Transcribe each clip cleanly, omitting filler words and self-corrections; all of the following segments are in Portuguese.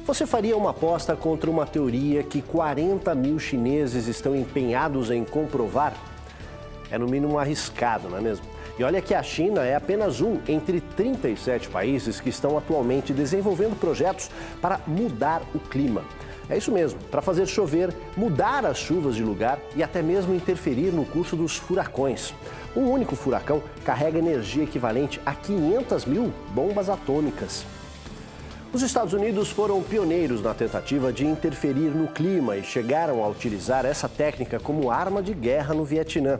Você faria uma aposta contra uma teoria que 40 mil chineses estão empenhados em comprovar? É no mínimo arriscado, não é mesmo? E olha que a China é apenas um entre 37 países que estão atualmente desenvolvendo projetos para mudar o clima. É isso mesmo, para fazer chover, mudar as chuvas de lugar e até mesmo interferir no curso dos furacões. Um único furacão carrega energia equivalente a 500 mil bombas atômicas. Os Estados Unidos foram pioneiros na tentativa de interferir no clima e chegaram a utilizar essa técnica como arma de guerra no Vietnã.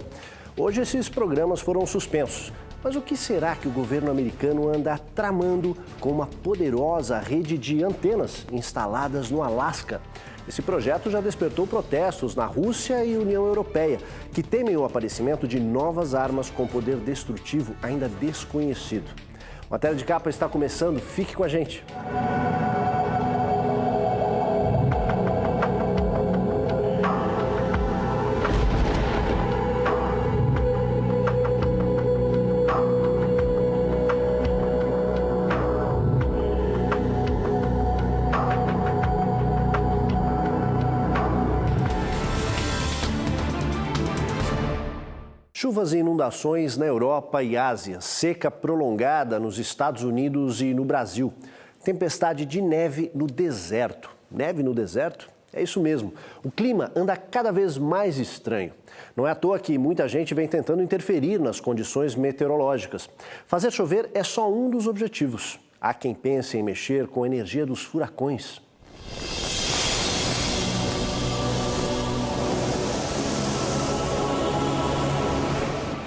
Hoje esses programas foram suspensos. Mas o que será que o governo americano anda tramando com uma poderosa rede de antenas instaladas no Alasca? Esse projeto já despertou protestos na Rússia e União Europeia, que temem o aparecimento de novas armas com poder destrutivo ainda desconhecido. A matéria de capa está começando, fique com a gente. Chuvas e inundações na Europa e Ásia, seca prolongada nos Estados Unidos e no Brasil, tempestade de neve no deserto. Neve no deserto? É isso mesmo. O clima anda cada vez mais estranho. Não é à toa que muita gente vem tentando interferir nas condições meteorológicas. Fazer chover é só um dos objetivos. Há quem pense em mexer com a energia dos furacões.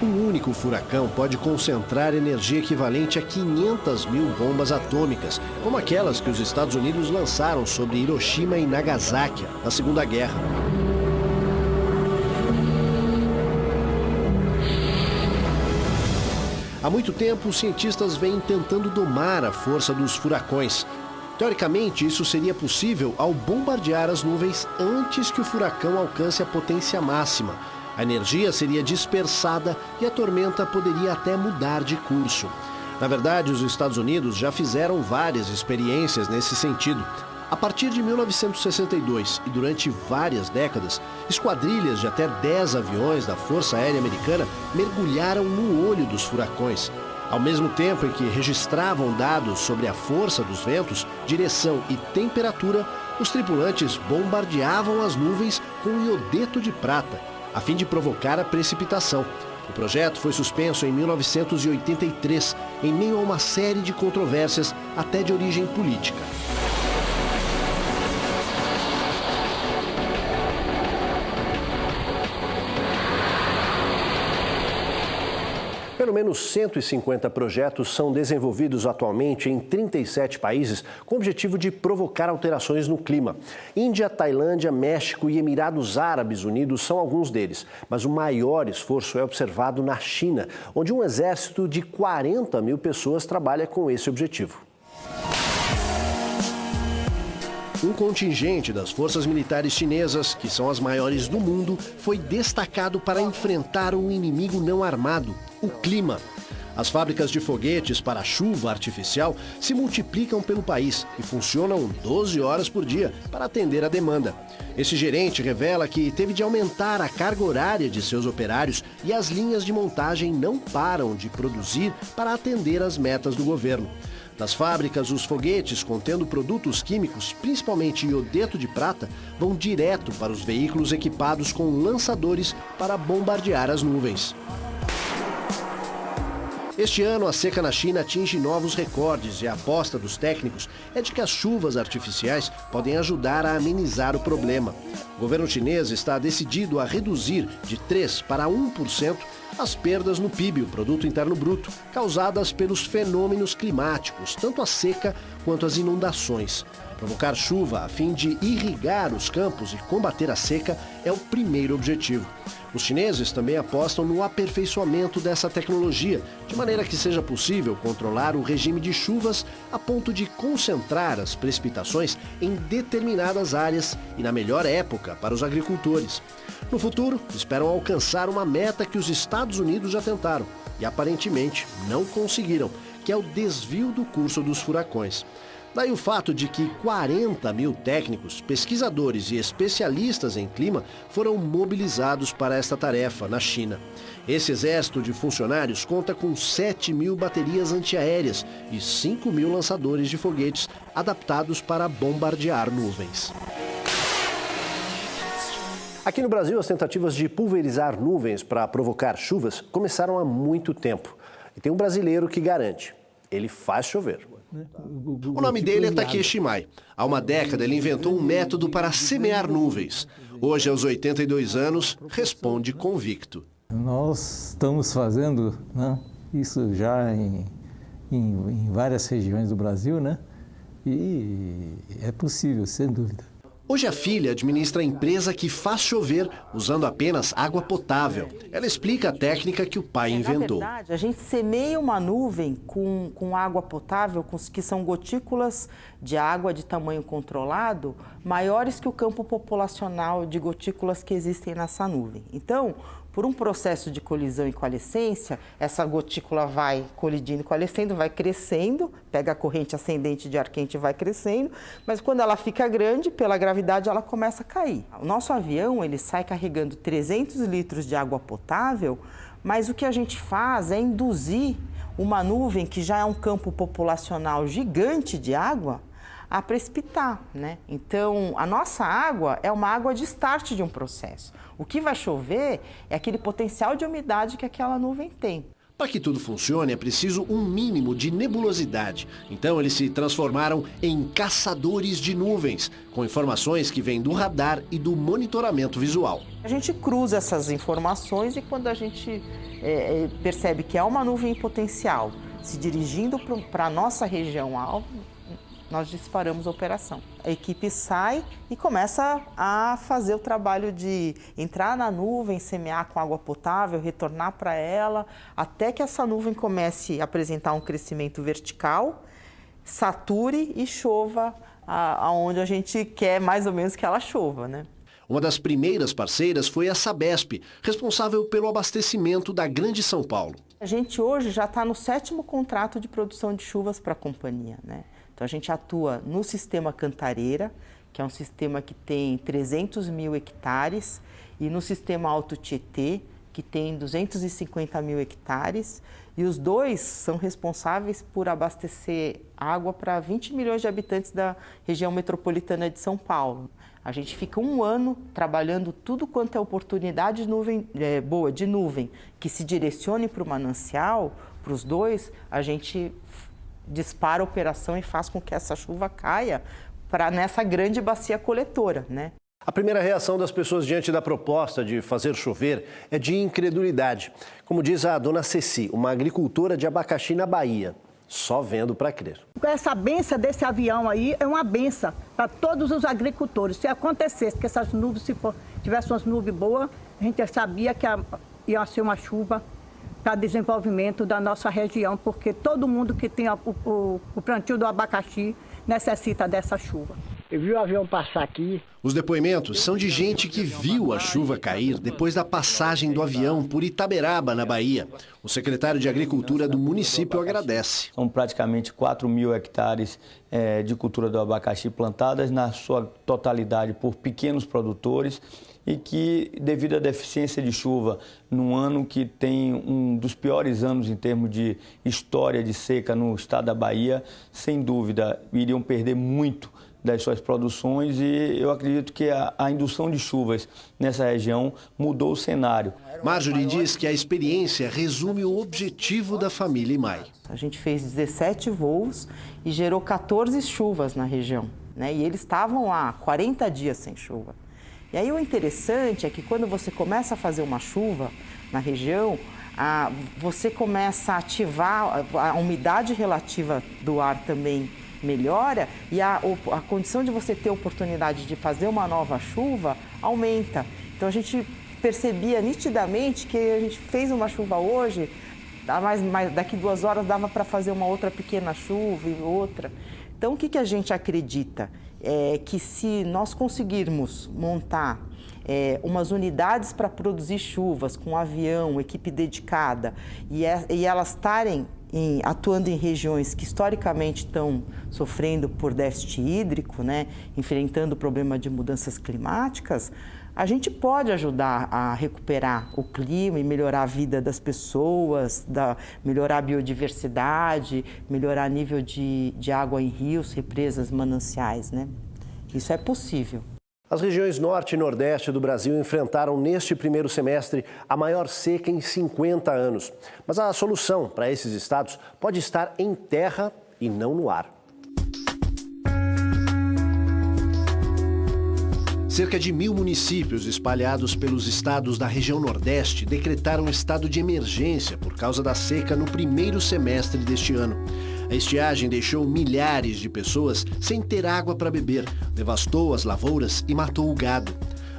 Um único furacão pode concentrar energia equivalente a 500 mil bombas atômicas, como aquelas que os Estados Unidos lançaram sobre Hiroshima e Nagasaki na Segunda Guerra. Há muito tempo, os cientistas vêm tentando domar a força dos furacões. Teoricamente, isso seria possível ao bombardear as nuvens antes que o furacão alcance a potência máxima. A energia seria dispersada e a tormenta poderia até mudar de curso. Na verdade, os Estados Unidos já fizeram várias experiências nesse sentido. A partir de 1962 e durante várias décadas, esquadrilhas de até 10 aviões da Força Aérea Americana mergulharam no olho dos furacões. Ao mesmo tempo em que registravam dados sobre a força dos ventos, direção e temperatura, os tripulantes bombardeavam as nuvens com iodeto de prata, a fim de provocar a precipitação. O projeto foi suspenso em 1983, em meio a uma série de controvérsias, até de origem política. Pelo menos 150 projetos são desenvolvidos atualmente em 37 países com o objetivo de provocar alterações no clima. Índia, Tailândia, México e Emirados Árabes Unidos são alguns deles. Mas o maior esforço é observado na China, onde um exército de 40 mil pessoas trabalha com esse objetivo. Um contingente das forças militares chinesas, que são as maiores do mundo, foi destacado para enfrentar um inimigo não armado, o clima. As fábricas de foguetes para chuva artificial se multiplicam pelo país e funcionam 12 horas por dia para atender a demanda. Esse gerente revela que teve de aumentar a carga horária de seus operários e as linhas de montagem não param de produzir para atender às metas do governo. Nas fábricas, os foguetes contendo produtos químicos, principalmente iodeto de prata, vão direto para os veículos equipados com lançadores para bombardear as nuvens. Este ano, a seca na China atinge novos recordes e a aposta dos técnicos é de que as chuvas artificiais podem ajudar a amenizar o problema. O governo chinês está decidido a reduzir de 3% para 1% as perdas no PIB, o Produto Interno Bruto, causadas pelos fenômenos climáticos, tanto a seca quanto as inundações. Provocar chuva a fim de irrigar os campos e combater a seca é o primeiro objetivo. Os chineses também apostam no aperfeiçoamento dessa tecnologia, de maneira que seja possível controlar o regime de chuvas a ponto de concentrar as precipitações em determinadas áreas e na melhor época para os agricultores. No futuro, esperam alcançar uma meta que os Estados Unidos já tentaram e aparentemente não conseguiram, que é o desvio do curso dos furacões. Daí o fato de que 40 mil técnicos, pesquisadores e especialistas em clima foram mobilizados para esta tarefa na China. Esse exército de funcionários conta com 7 mil baterias antiaéreas e 5 mil lançadores de foguetes adaptados para bombardear nuvens. Aqui no Brasil, as tentativas de pulverizar nuvens para provocar chuvas começaram há muito tempo. E tem um brasileiro que garante, ele faz chover. O nome dele é Takeshi Imai. Há uma década ele inventou um método para semear nuvens. Hoje, aos 82 anos, responde convicto. Nós estamos fazendo, né, isso já em várias regiões do Brasil, né? E é possível, sem dúvida. Hoje a filha administra a empresa que faz chover usando apenas água potável. Ela explica a técnica que o pai inventou. Na verdade, a gente semeia uma nuvem com água potável, que são gotículas de água de tamanho controlado, maiores que o campo populacional de gotículas que existem nessa nuvem. Então, por um processo de colisão e coalescência, essa gotícula vai colidindo e coalescendo, vai crescendo, pega a corrente ascendente de ar quente e vai crescendo, mas quando ela fica grande, pela gravidade, ela começa a cair. O nosso avião, ele sai carregando 300 litros de água potável, mas o que a gente faz é induzir uma nuvem que já é um campo populacional gigante de água a precipitar, né? Então, a nossa água é uma água de start de um processo. O que vai chover é aquele potencial de umidade que aquela nuvem tem. Para que tudo funcione, é preciso um mínimo de nebulosidade. Então, eles se transformaram em caçadores de nuvens, com informações que vêm do radar e do monitoramento visual. A gente cruza essas informações e quando a gente percebe que é uma nuvem potencial se dirigindo para a nossa região alvo, nós disparamos a operação. A equipe sai e começa a fazer o trabalho de entrar na nuvem, semear com água potável, retornar para ela, até que essa nuvem comece a apresentar um crescimento vertical, sature e chova aonde a gente quer mais ou menos que ela chova, né? Uma das primeiras parceiras foi a Sabesp, responsável pelo abastecimento da Grande São Paulo. A gente hoje já está no 7º contrato de produção de chuvas para a companhia, né? Então, a gente atua no sistema Cantareira, que é um sistema que tem 300 mil hectares, e no sistema Alto Tietê, que tem 250 mil hectares, e os dois são responsáveis por abastecer água para 20 milhões de habitantes da região metropolitana de São Paulo. A gente fica um ano trabalhando tudo quanto é oportunidade de nuvem, boa de nuvem, que se direcione para o manancial, para os dois, a gente dispara a operação e faz com que essa chuva caia nessa grande bacia coletora, né? A primeira reação das pessoas diante da proposta de fazer chover é de incredulidade. Como diz a dona Ceci, uma agricultora de abacaxi na Bahia. Só vendo para crer. Essa benção desse avião aí é uma benção para todos os agricultores. Se acontecesse que essas nuvens, se tivesse umas nuvens boas, a gente sabia que ia ser uma chuva para desenvolvimento da nossa região, porque todo mundo que tem o plantio do abacaxi necessita dessa chuva. Eu vi o avião passar aqui. Os depoimentos são de gente que viu a chuva cair depois da passagem do avião por Itaberaba, na Bahia. O secretário de Agricultura do município agradece. São praticamente 4 mil hectares de cultura do abacaxi plantadas, na sua totalidade por pequenos produtores, e que, devido à deficiência de chuva, num ano que tem um dos piores anos em termos de história de seca no estado da Bahia, sem dúvida, iriam perder muito das suas produções, e eu acredito que a indução de chuvas nessa região mudou o cenário. Marjorie diz que a experiência resume o objetivo da família Imai. A gente fez 17 voos e gerou 14 chuvas na região, né? E eles estavam há 40 dias sem chuva. E aí o interessante é que quando você começa a fazer uma chuva na região, você começa a ativar, a umidade relativa do ar também melhora e a condição de você ter oportunidade de fazer uma nova chuva aumenta. Então a gente percebia nitidamente que a gente fez uma chuva hoje, mas daqui 2 horas dava para fazer uma outra pequena chuva e outra. Então o que a gente acredita? É que se nós conseguirmos montar umas unidades para produzir chuvas com avião, equipe dedicada, e elas estarem atuando em regiões que historicamente estão sofrendo por déficit hídrico, né, enfrentando o problema de mudanças climáticas, a gente pode ajudar a recuperar o clima e melhorar a vida das pessoas, melhorar a biodiversidade, melhorar o nível de água em rios, represas, mananciais, né? Isso é possível. As regiões norte e nordeste do Brasil enfrentaram neste primeiro semestre a maior seca em 50 anos. Mas a solução para esses estados pode estar em terra e não no ar. Cerca de 1.000 municípios espalhados pelos estados da região Nordeste decretaram estado de emergência por causa da seca no primeiro semestre deste ano. A estiagem deixou milhares de pessoas sem ter água para beber, devastou as lavouras e matou o gado.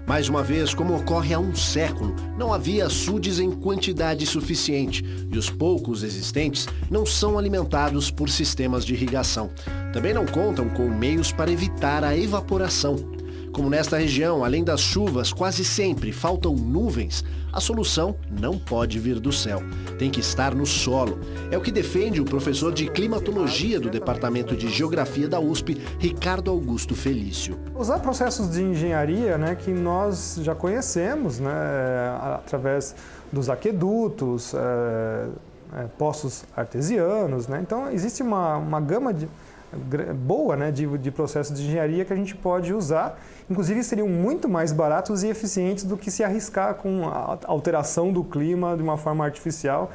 Mais uma vez, como ocorre há um século, não havia açudes em quantidade suficiente e os poucos existentes não são alimentados por sistemas de irrigação. Também não contam com meios para evitar a evaporação. Como nesta região, além das chuvas, quase sempre faltam nuvens, a solução não pode vir do céu. Tem que estar no solo. É o que defende o professor de climatologia do Departamento de Geografia da USP, Ricardo Augusto Felício. Usar processos de engenharia, né, que nós já conhecemos, né, através dos aquedutos, poços artesianos, né? Então existe uma gama boa, né, de processos de engenharia que a gente pode usar. Inclusive seriam muito mais baratos e eficientes do que se arriscar com a alteração do clima de uma forma artificial,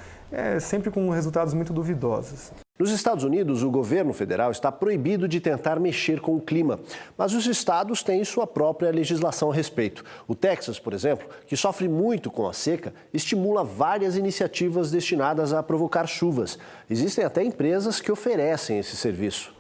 sempre com resultados muito duvidosos. Nos Estados Unidos, o governo federal está proibido de tentar mexer com o clima, mas os estados têm sua própria legislação a respeito. O Texas, por exemplo, que sofre muito com a seca, estimula várias iniciativas destinadas a provocar chuvas. Existem até empresas que oferecem esse serviço.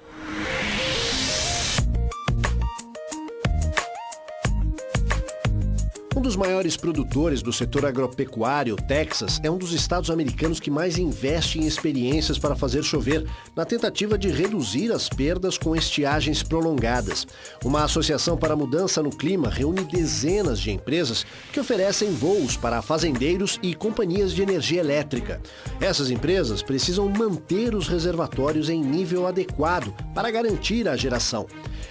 Um dos maiores produtores do setor agropecuário, Texas, é um dos estados americanos que mais investe em experiências para fazer chover, na tentativa de reduzir as perdas com estiagens prolongadas. Uma associação para a mudança no clima reúne dezenas de empresas que oferecem voos para fazendeiros e companhias de energia elétrica. Essas empresas precisam manter os reservatórios em nível adequado para garantir a geração.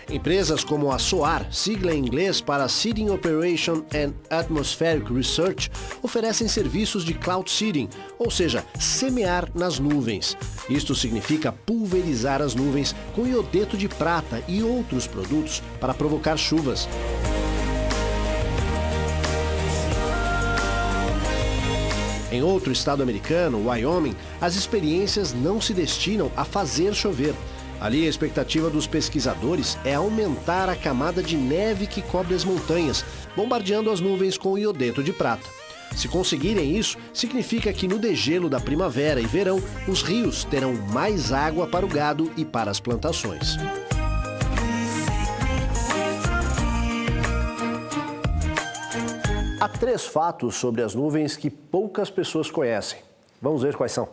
Empresas como a SOAR, sigla em inglês para Seeding Operation and Atmospheric Research, oferecem serviços de cloud seeding, ou seja, semear nas nuvens. Isto significa pulverizar as nuvens com iodeto de prata e outros produtos para provocar chuvas. Em outro estado americano, Wyoming, as experiências não se destinam a fazer chover. Ali, a expectativa dos pesquisadores é aumentar a camada de neve que cobre as montanhas, bombardeando as nuvens com iodeto de prata. Se conseguirem isso, significa que no degelo da primavera e verão, os rios terão mais água para o gado e para as plantações. Há 3 fatos sobre as nuvens que poucas pessoas conhecem. Vamos ver quais são.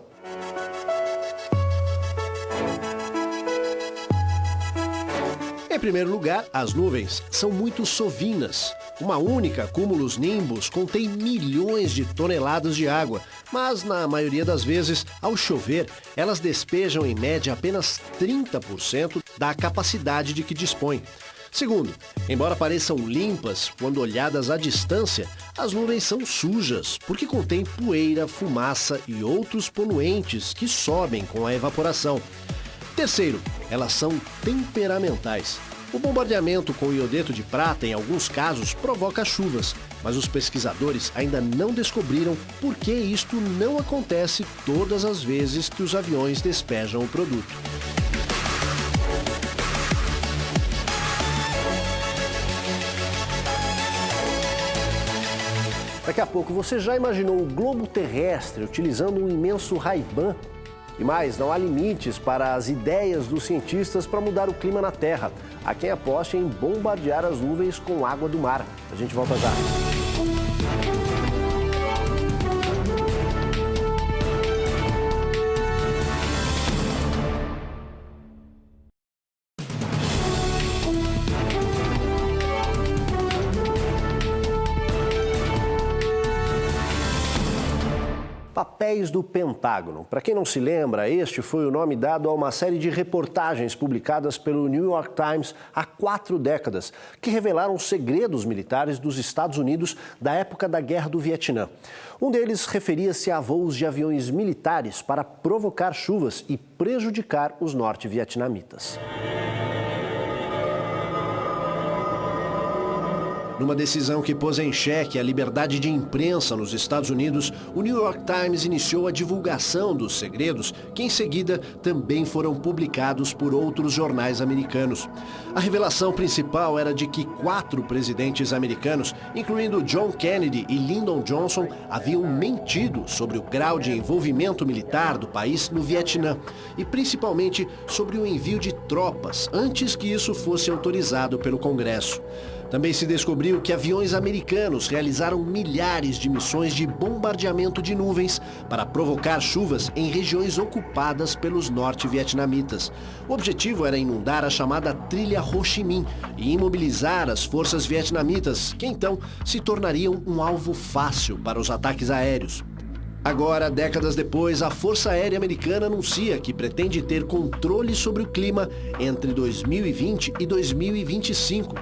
Em primeiro lugar, as nuvens são muito sovinas. Uma única cúmulus nimbus contém milhões de toneladas de água, mas na maioria das vezes, ao chover, elas despejam em média apenas 30% da capacidade de que dispõem. Segundo, embora pareçam limpas, quando olhadas à distância, as nuvens são sujas, porque contêm poeira, fumaça e outros poluentes que sobem com a evaporação. Terceiro, elas são temperamentais. O bombardeamento com iodeto de prata, em alguns casos, provoca chuvas, mas os pesquisadores ainda não descobriram por que isto não acontece todas as vezes que os aviões despejam o produto. Daqui a pouco, você já imaginou o globo terrestre utilizando um imenso Ray-Ban? E mais, não há limites para as ideias dos cientistas para mudar o clima na Terra. Há quem aposte em bombardear as nuvens com água do mar. A gente volta já. Papéis do Pentágono. Para quem não se lembra, este foi o nome dado a uma série de reportagens publicadas pelo New York Times há 4 décadas, que revelaram segredos militares dos Estados Unidos da época da Guerra do Vietnã. Um deles referia-se a voos de aviões militares para provocar chuvas e prejudicar os norte-vietnamitas. Numa decisão que pôs em xeque a liberdade de imprensa nos Estados Unidos, o New York Times iniciou a divulgação dos segredos, que em seguida também foram publicados por outros jornais americanos. A revelação principal era de que 4 presidentes americanos, incluindo John Kennedy e Lyndon Johnson, haviam mentido sobre o grau de envolvimento militar do país no Vietnã e principalmente sobre o envio de tropas antes que isso fosse autorizado pelo Congresso. Também se descobriu que aviões americanos realizaram milhares de missões de bombardeamento de nuvens para provocar chuvas em regiões ocupadas pelos norte-vietnamitas. O objetivo era inundar a chamada Trilha Ho Chi Minh e imobilizar as forças vietnamitas, que então se tornariam um alvo fácil para os ataques aéreos. Agora, décadas depois, a Força Aérea Americana anuncia que pretende ter controle sobre o clima entre 2020 e 2025.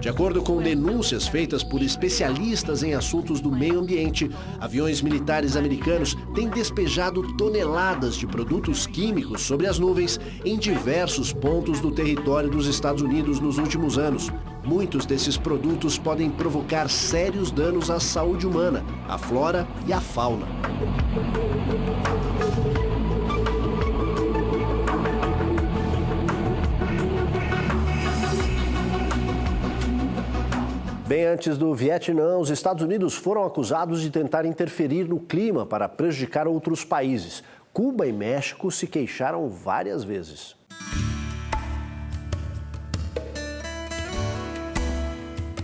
De acordo com denúncias feitas por especialistas em assuntos do meio ambiente, aviões militares americanos têm despejado toneladas de produtos químicos sobre as nuvens em diversos pontos do território dos Estados Unidos nos últimos anos. Muitos desses produtos podem provocar sérios danos à saúde humana, à flora e à fauna. Bem antes do Vietnã, os Estados Unidos foram acusados de tentar interferir no clima para prejudicar outros países. Cuba e México se queixaram várias vezes.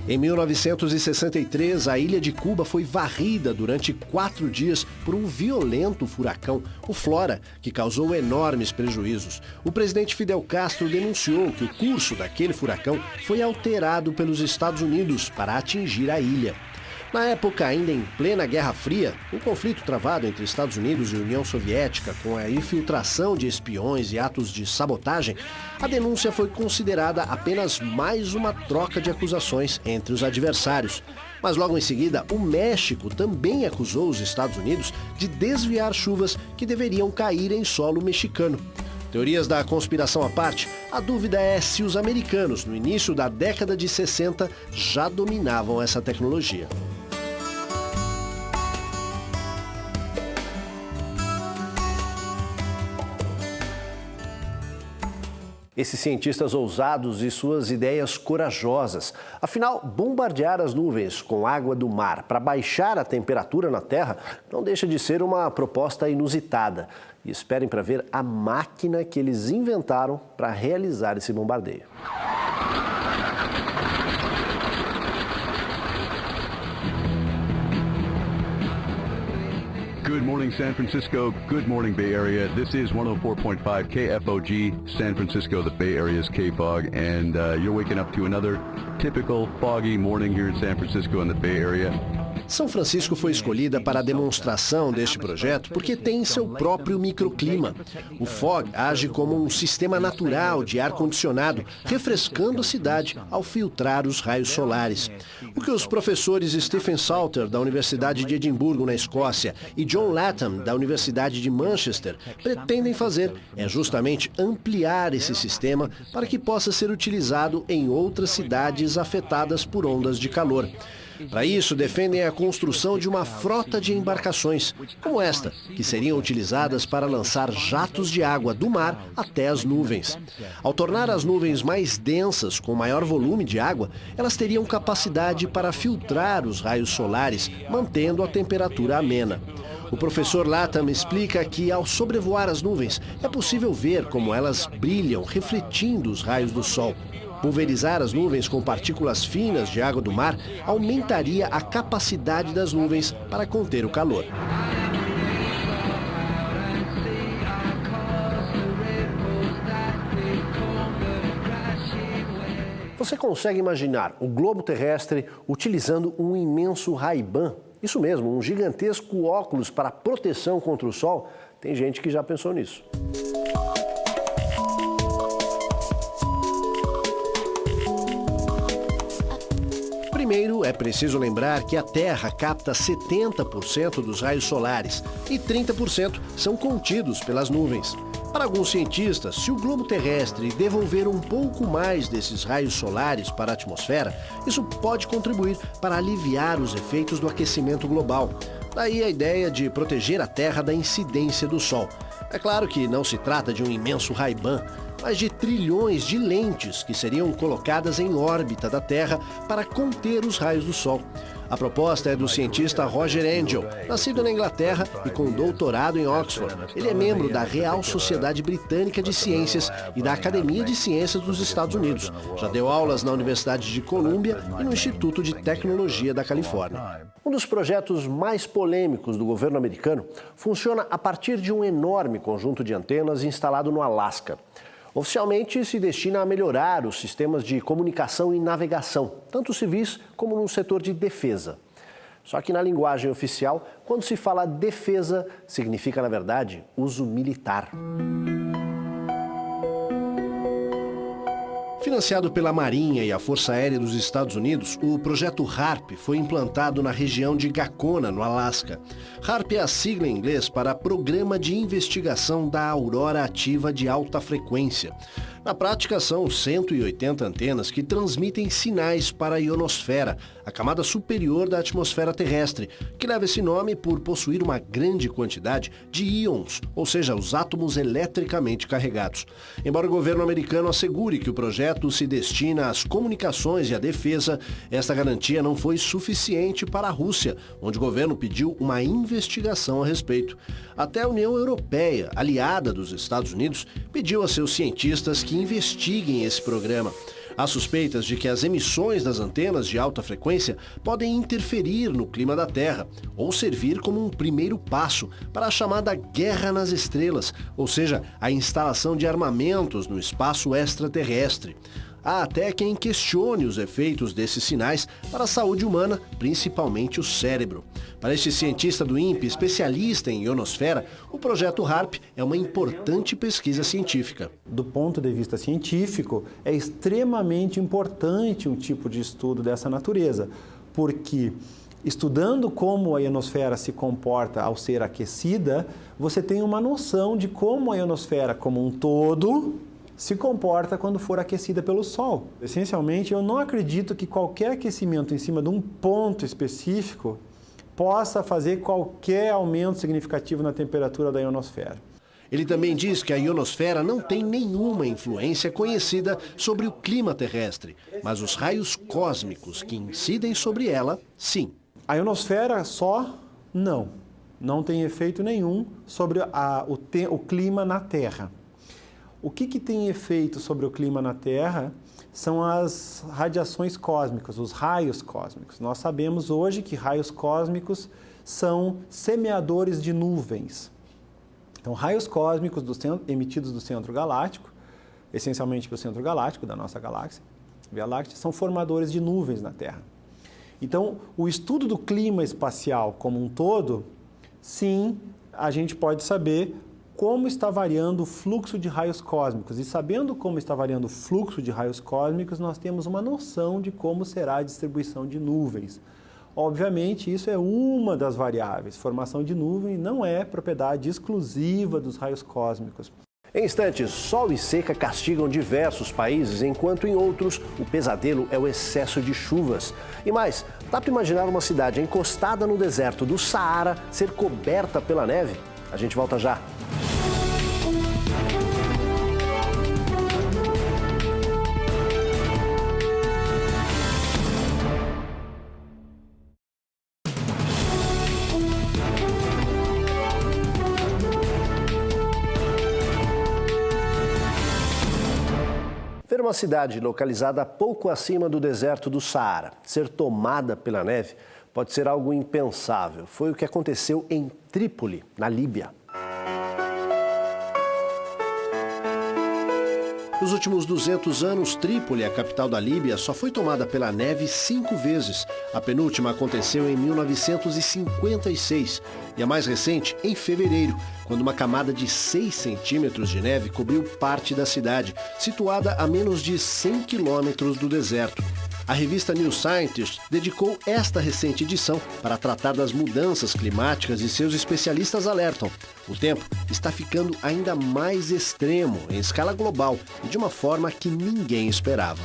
Em 1963, a ilha de Cuba foi varrida durante 4 dias por um violento furacão, o Flora, que causou enormes prejuízos. O presidente Fidel Castro denunciou que o curso daquele furacão foi alterado pelos Estados Unidos para atingir a ilha. Na época, ainda em plena Guerra Fria, o conflito travado entre Estados Unidos e União Soviética, com a infiltração de espiões e atos de sabotagem, a denúncia foi considerada apenas mais uma troca de acusações entre os adversários. Mas logo em seguida, o México também acusou os Estados Unidos de desviar chuvas que deveriam cair em solo mexicano. Teorias da conspiração à parte, a dúvida é se os americanos, no início da década de 60, já dominavam essa tecnologia. Esses cientistas ousados e suas ideias corajosas. Afinal, bombardear as nuvens com água do mar para baixar a temperatura na Terra não deixa de ser uma proposta inusitada. E esperem para ver a máquina que eles inventaram para realizar esse bombardeio. Good morning, San Francisco. Good morning, Bay Area. This is 104.5 KFOG, San Francisco, the Bay Area's KFOG, and you're waking up to another typical foggy morning here in San Francisco and the Bay Area. São Francisco foi escolhida para a demonstração deste projeto porque tem seu próprio microclima. O fog age como um sistema natural de ar-condicionado, refrescando a cidade ao filtrar os raios solares. O que os professores Stephen Salter, da Universidade de Edimburgo, na Escócia, e John Latham, da Universidade de Manchester, pretendem fazer é justamente ampliar esse sistema para que possa ser utilizado em outras cidades afetadas por ondas de calor. Para isso, defendem a construção de uma frota de embarcações, como esta, que seriam utilizadas para lançar jatos de água do mar até as nuvens. Ao tornar as nuvens mais densas, com maior volume de água, elas teriam capacidade para filtrar os raios solares, mantendo a temperatura amena. O professor Latham explica que, ao sobrevoar as nuvens, é possível ver como elas brilham, refletindo os raios do sol. Pulverizar as nuvens com partículas finas de água do mar aumentaria a capacidade das nuvens para conter o calor. Você consegue imaginar o globo terrestre utilizando um imenso Ray-Ban? Isso mesmo, um gigantesco óculos para proteção contra o sol. Tem gente que já pensou nisso. Primeiro, é preciso lembrar que a Terra capta 70% dos raios solares e 30% são contidos pelas nuvens. Para alguns cientistas, se o globo terrestre devolver um pouco mais desses raios solares para a atmosfera, isso pode contribuir para aliviar os efeitos do aquecimento global. Daí a ideia de proteger a Terra da incidência do Sol. É claro que não se trata de um imenso Ray-Ban, mas de trilhões de lentes que seriam colocadas em órbita da Terra para conter os raios do Sol. A proposta é do cientista Roger Angel, nascido na Inglaterra e com doutorado em Oxford. Ele é membro da Real Sociedade Britânica de Ciências e da Academia de Ciências dos Estados Unidos. Já deu aulas na Universidade de Colômbia e no Instituto de Tecnologia da Califórnia. Um dos projetos mais polêmicos do governo americano funciona a partir de um enorme conjunto de antenas instalado no Alasca. Oficialmente, se destina a melhorar os sistemas de comunicação e navegação, tanto civis como no setor de defesa. Só que na linguagem oficial, quando se fala defesa, significa, na verdade, uso militar. Financiado pela Marinha e a Força Aérea dos Estados Unidos, o projeto HARP foi implantado na região de Gacona, no Alasca. HARP é a sigla em inglês para Programa de Investigação da Aurora Ativa de Alta Frequência. Na prática, são 180 antenas que transmitem sinais para a ionosfera, a camada superior da atmosfera terrestre, que leva esse nome por possuir uma grande quantidade de íons, ou seja, os átomos eletricamente carregados. Embora o governo americano assegure que o projeto se destina às comunicações e à defesa, esta garantia não foi suficiente para a Rússia, onde o governo pediu uma investigação a respeito. Até a União Europeia, aliada dos Estados Unidos, pediu a seus cientistas que investiguem esse programa. Há suspeitas de que as emissões das antenas de alta frequência podem interferir no clima da Terra ou servir como um primeiro passo para a chamada Guerra nas Estrelas, ou seja, a instalação de armamentos no espaço extraterrestre. Há até quem questione os efeitos desses sinais para a saúde humana, principalmente o cérebro. Para este cientista do INPE, especialista em ionosfera, o projeto HARP é uma importante pesquisa científica. Do ponto de vista científico, é extremamente importante um tipo de estudo dessa natureza, porque estudando como a ionosfera se comporta ao ser aquecida, você tem uma noção de como a ionosfera como um todo se comporta quando for aquecida pelo Sol. Essencialmente, eu não acredito que qualquer aquecimento em cima de um ponto específico possa fazer qualquer aumento significativo na temperatura da ionosfera. Ele também diz que a ionosfera não tem nenhuma influência conhecida sobre o clima terrestre, mas os raios cósmicos que incidem sobre ela, sim. A ionosfera só, não tem efeito nenhum sobre o clima na Terra. O que tem efeito sobre o clima na Terra são as radiações cósmicas, os raios cósmicos. Nós sabemos hoje que raios cósmicos são semeadores de nuvens. Então, raios cósmicos emitidos do centro galáctico, essencialmente pelo centro galáctico da nossa galáxia, Via Láctea, são formadores de nuvens na Terra. Então, o estudo do clima espacial como um todo, sim, a gente pode saber como está variando o fluxo de raios cósmicos. E sabendo como está variando o fluxo de raios cósmicos, nós temos uma noção de como será a distribuição de nuvens. Obviamente, isso é uma das variáveis. Formação de nuvem não é propriedade exclusiva dos raios cósmicos. Em instantes, sol e seca castigam diversos países, enquanto em outros o pesadelo é o excesso de chuvas. E mais, dá para imaginar uma cidade encostada no deserto do Saara ser coberta pela neve? A gente volta já. Ver uma cidade localizada pouco acima do deserto do Saara ser tomada pela neve pode ser algo impensável. Foi o que aconteceu em Trípoli, na Líbia. Nos últimos 200 anos, Trípoli, a capital da Líbia, só foi tomada pela neve 5 vezes. A penúltima aconteceu em 1956 e a mais recente em fevereiro, quando uma camada de 6 centímetros de neve cobriu parte da cidade, situada a menos de 100 quilômetros do deserto. A revista New Scientist dedicou esta recente edição para tratar das mudanças climáticas e seus especialistas alertam: o tempo está ficando ainda mais extremo em escala global e de uma forma que ninguém esperava.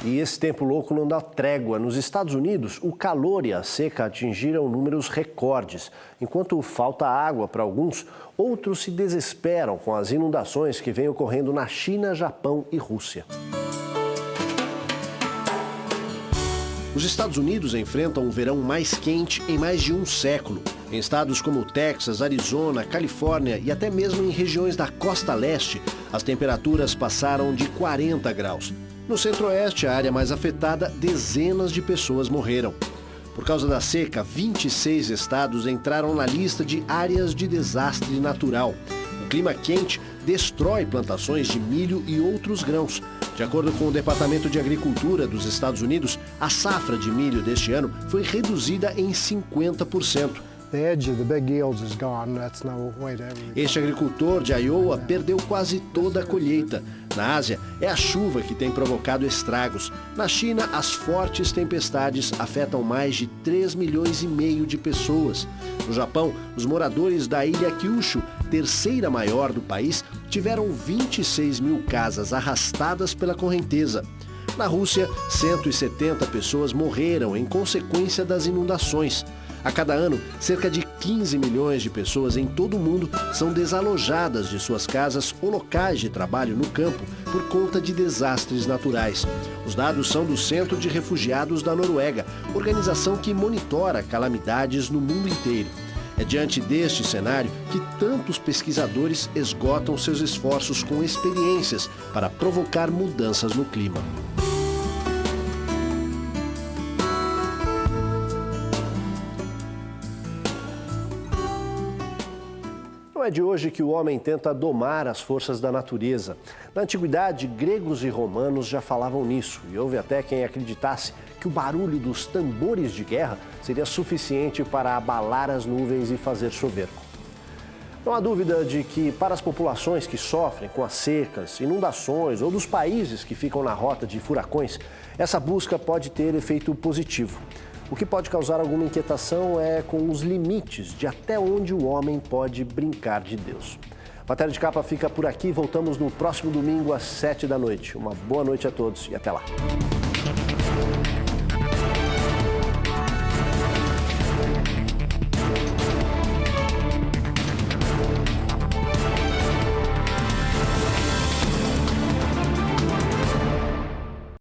E esse tempo louco não dá trégua. Nos Estados Unidos, o calor e a seca atingiram números recordes. Enquanto falta água para alguns, outros se desesperam com as inundações que vêm ocorrendo na China, Japão e Rússia. Os Estados Unidos enfrentam um verão mais quente em mais de um século. Em estados como Texas, Arizona, Califórnia e até mesmo em regiões da costa leste, as temperaturas passaram de 40 graus. No centro-oeste, a área mais afetada, dezenas de pessoas morreram. Por causa da seca, 26 estados entraram na lista de áreas de desastre natural. O clima quente destrói plantações de milho e outros grãos. De acordo com o Departamento de Agricultura dos Estados Unidos, a safra de milho deste ano foi reduzida em 50%. Este agricultor de Iowa perdeu quase toda a colheita. Na Ásia, é a chuva que tem provocado estragos. Na China, as fortes tempestades afetam mais de 3,5 milhões de pessoas. No Japão, os moradores da ilha Kyushu, terceira maior do país, tiveram 26 mil casas arrastadas pela correnteza. Na Rússia, 170 pessoas morreram em consequência das inundações. A cada ano, cerca de 15 milhões de pessoas em todo o mundo são desalojadas de suas casas ou locais de trabalho no campo por conta de desastres naturais. Os dados são do Centro de Refugiados da Noruega, organização que monitora calamidades no mundo inteiro. É diante deste cenário que tantos pesquisadores esgotam seus esforços com experiências para provocar mudanças no clima. Não é de hoje que o homem tenta domar as forças da natureza. Na antiguidade, gregos e romanos já falavam nisso, e houve até quem acreditasse que o barulho dos tambores de guerra seria suficiente para abalar as nuvens e fazer chover. Não há dúvida de que, para as populações que sofrem com as secas, inundações ou dos países que ficam na rota de furacões, essa busca pode ter efeito positivo. O que pode causar alguma inquietação é com os limites de até onde o homem pode brincar de Deus. Matéria de Capa fica por aqui. Voltamos no próximo domingo às 7 da noite. Uma boa noite a todos e até lá.